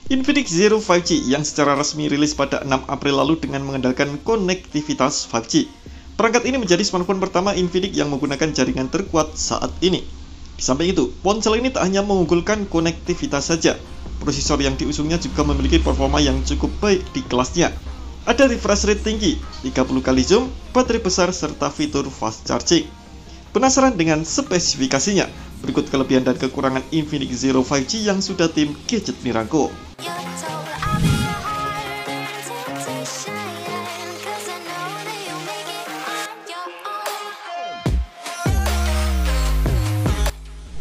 Infinix Zero 5G yang secara resmi rilis pada 6 April lalu dengan mengandalkan konektivitas 5G. Perangkat ini menjadi smartphone pertama Infinix yang menggunakan jaringan terkuat saat ini. Di samping itu, ponsel ini tak hanya mengunggulkan konektivitas saja. Prosesor yang diusungnya juga memiliki performa yang cukup baik di kelasnya. Ada refresh rate tinggi, 30 kali zoom, baterai besar, serta fitur fast charging. Penasaran dengan spesifikasinya? Berikut kelebihan dan kekurangan Infinix Zero 5G yang sudah tim Gadget rangkum.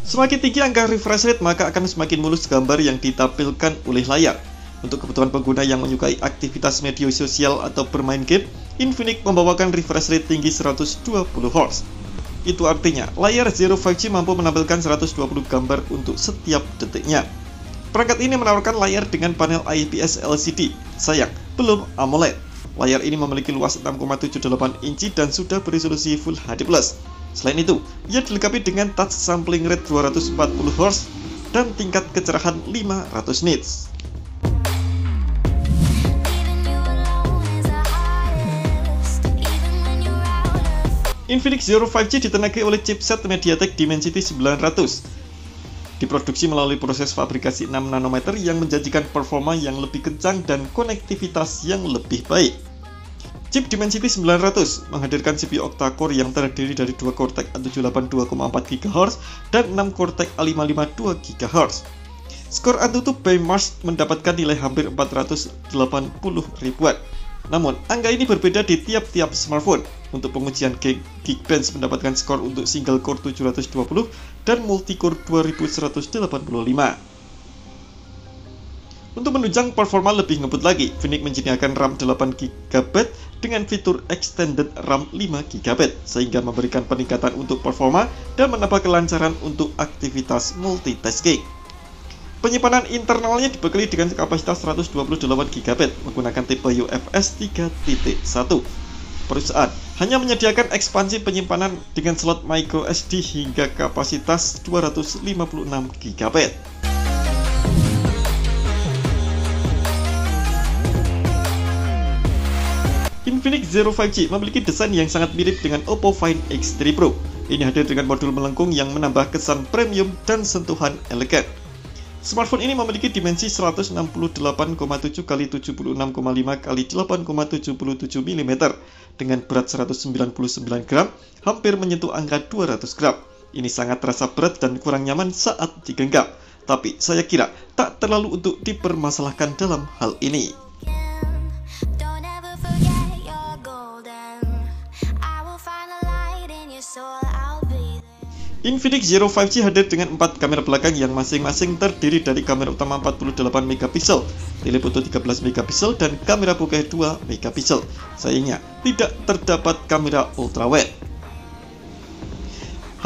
Semakin tinggi angka refresh rate, maka akan semakin mulus gambar yang ditampilkan oleh layar. Untuk kebutuhan pengguna yang menyukai aktivitas media sosial atau bermain game, Infinix membawakan refresh rate tinggi 120 Hz. Itu artinya, layar Zero 5G mampu menampilkan 120 gambar untuk setiap detiknya. Perangkat ini menawarkan layar dengan panel IPS LCD, sayang, belum AMOLED. Layar ini memiliki luas 6,78 inci dan sudah beresolusi Full HD+. Selain itu, ia dilengkapi dengan touch sampling rate 240 Hz dan tingkat kecerahan 500 nits. Infinix Zero 5G ditenagai oleh chipset MediaTek Dimensity 900. Diproduksi melalui proses fabrikasi 6 nanometer yang menjanjikan performa yang lebih kencang dan konektivitas yang lebih baik. Chip Dimensity 900 menghadirkan CPU octa-core yang terdiri dari 2 Cortex A78 2,4 GHz dan 6 Cortex A55 2 GHz. Skor AnTuTu Benchmark mendapatkan nilai hampir 480 ribuan. Namun, angka ini berbeda di tiap-tiap smartphone. Untuk pengujian Geekbench mendapatkan skor untuk single core 720 dan multi-core 2185. Untuk menunjang performa lebih ngebut lagi, Infinix menyediakan RAM 8GB dengan fitur Extended RAM 5GB, sehingga memberikan peningkatan untuk performa dan menambah kelancaran untuk aktivitas multitasking. Penyimpanan internalnya dibekali dengan kapasitas 128GB menggunakan tipe UFS 3.1. Perusahaan hanya menyediakan ekspansi penyimpanan dengan slot microSD hingga kapasitas 256GB. Infinix Zero 5G memiliki desain yang sangat mirip dengan Oppo Find X3 Pro. Ini hadir dengan modul melengkung yang menambah kesan premium dan sentuhan elegan. Smartphone ini memiliki dimensi 168,7 x 76,5 x 8,77 mm dengan berat 199 gram, hampir menyentuh angka 200 gram. Ini sangat terasa berat dan kurang nyaman saat digenggam, tapi saya kira tak terlalu untuk dipermasalahkan dalam hal ini. Infinix Zero 5G hadir dengan 4 kamera belakang yang masing-masing terdiri dari kamera utama 48 megapiksel, telefoto 13 megapiksel, dan kamera bokeh 2 megapiksel. Sayangnya, tidak terdapat kamera ultrawide.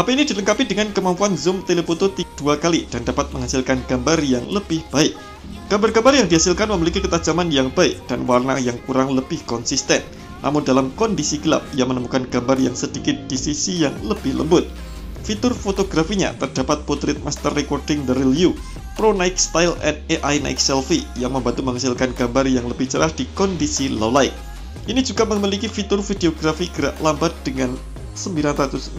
HP ini dilengkapi dengan kemampuan zoom telefoto 2 kali dan dapat menghasilkan gambar yang lebih baik. Gambar-gambar yang dihasilkan memiliki ketajaman yang baik dan warna yang kurang lebih konsisten. Namun dalam kondisi gelap, ia menemukan gambar yang sedikit di sisi yang lebih lembut. Fitur fotografinya terdapat Portrait Master Recording The Real You, Pro Night Style, and AI Night Selfie yang membantu menghasilkan gambar yang lebih cerah di kondisi low light. Ini juga memiliki fitur videografi gerak lambat dengan 960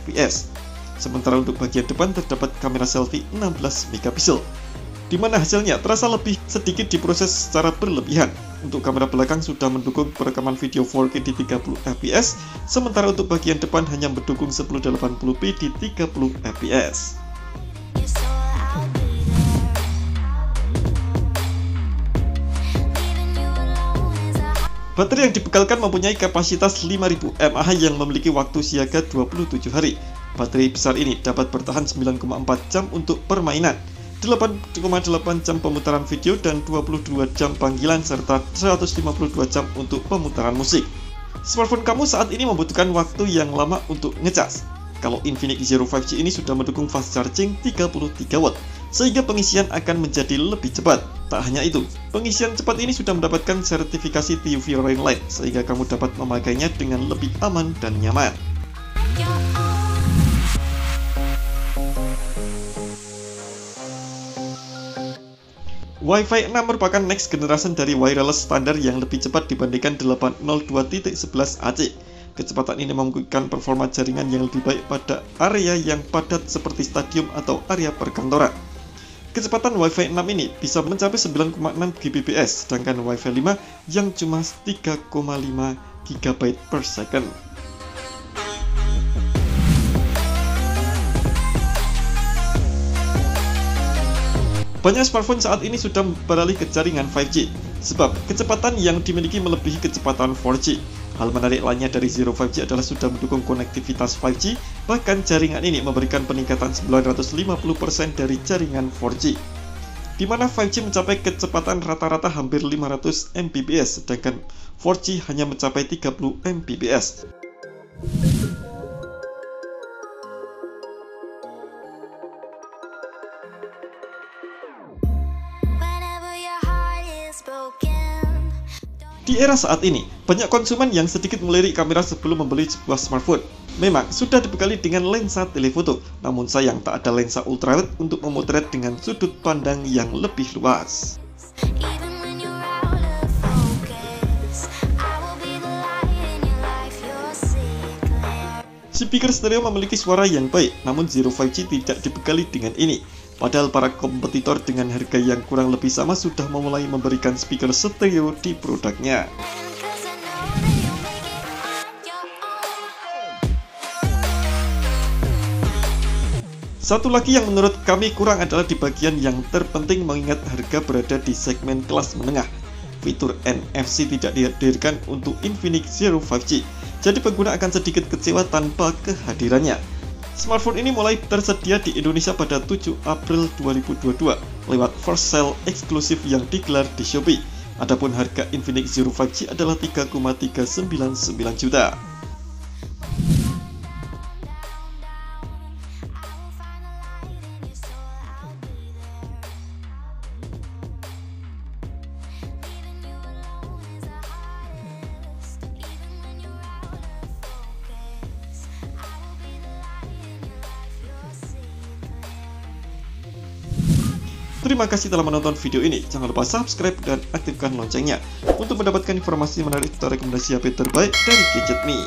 fps. Sementara untuk bagian depan terdapat kamera selfie 16 megapiksel, di mana hasilnya terasa lebih sedikit diproses secara berlebihan. Untuk kamera belakang sudah mendukung perekaman video 4K di 30 fps, sementara untuk bagian depan hanya mendukung 1080p di 30 fps. Baterai yang dibekalkan mempunyai kapasitas 5000 mAh yang memiliki waktu siaga 27 hari. Baterai besar ini dapat bertahan 9,4 jam untuk permainan, 8,8 jam pemutaran video, dan 22 jam panggilan, serta 152 jam untuk pemutaran musik. Smartphone kamu saat ini membutuhkan waktu yang lama untuk ngecas. Kalau Infinix Zero 5G ini sudah mendukung fast charging 33 watt, sehingga pengisian akan menjadi lebih cepat. Tak hanya itu, pengisian cepat ini sudah mendapatkan sertifikasi TUV Rain Light, sehingga kamu dapat memakainya dengan lebih aman dan nyaman. Wi-Fi 6 merupakan next generation dari wireless standar yang lebih cepat dibandingkan 802.11ac. Kecepatan ini memungkinkan performa jaringan yang lebih baik pada area yang padat seperti stadium atau area perkantoran. Kecepatan Wi-Fi 6 ini bisa mencapai 9,6 Gbps, sedangkan Wi-Fi 5 yang cuma 3,5 GB per second. Banyak smartphone saat ini sudah beralih ke jaringan 5G, sebab kecepatan yang dimiliki melebihi kecepatan 4G. Hal menarik lainnya dari Zero 5G adalah sudah mendukung konektivitas 5G, bahkan jaringan ini memberikan peningkatan 950% dari jaringan 4G. Di mana 5G mencapai kecepatan rata-rata hampir 500 Mbps, sedangkan 4G hanya mencapai 30 Mbps. Di era saat ini, banyak konsumen yang sedikit melirik kamera sebelum membeli sebuah smartphone. Memang sudah dibekali dengan lensa telefoto, namun sayang tak ada lensa ultrawide untuk memotret dengan sudut pandang yang lebih luas. Speaker stereo memiliki suara yang baik, namun Zero 5G tidak dibekali dengan ini. Padahal para kompetitor dengan harga yang kurang lebih sama sudah memulai memberikan speaker stereo di produknya. Satu lagi yang menurut kami kurang adalah di bagian yang terpenting, mengingat harga berada di segmen kelas menengah. Fitur NFC tidak dihadirkan untuk Infinix Zero 5G, jadi pengguna akan sedikit kecewa tanpa kehadirannya. Smartphone ini mulai tersedia di Indonesia pada 7 April 2022 lewat first sale eksklusif yang digelar di Shopee. Adapun harga Infinix Zero 5G adalah 3,399 juta. Terima kasih telah menonton video ini. Jangan lupa subscribe dan aktifkan loncengnya untuk mendapatkan informasi menarik atau rekomendasi HP terbaik dari Gadget Me.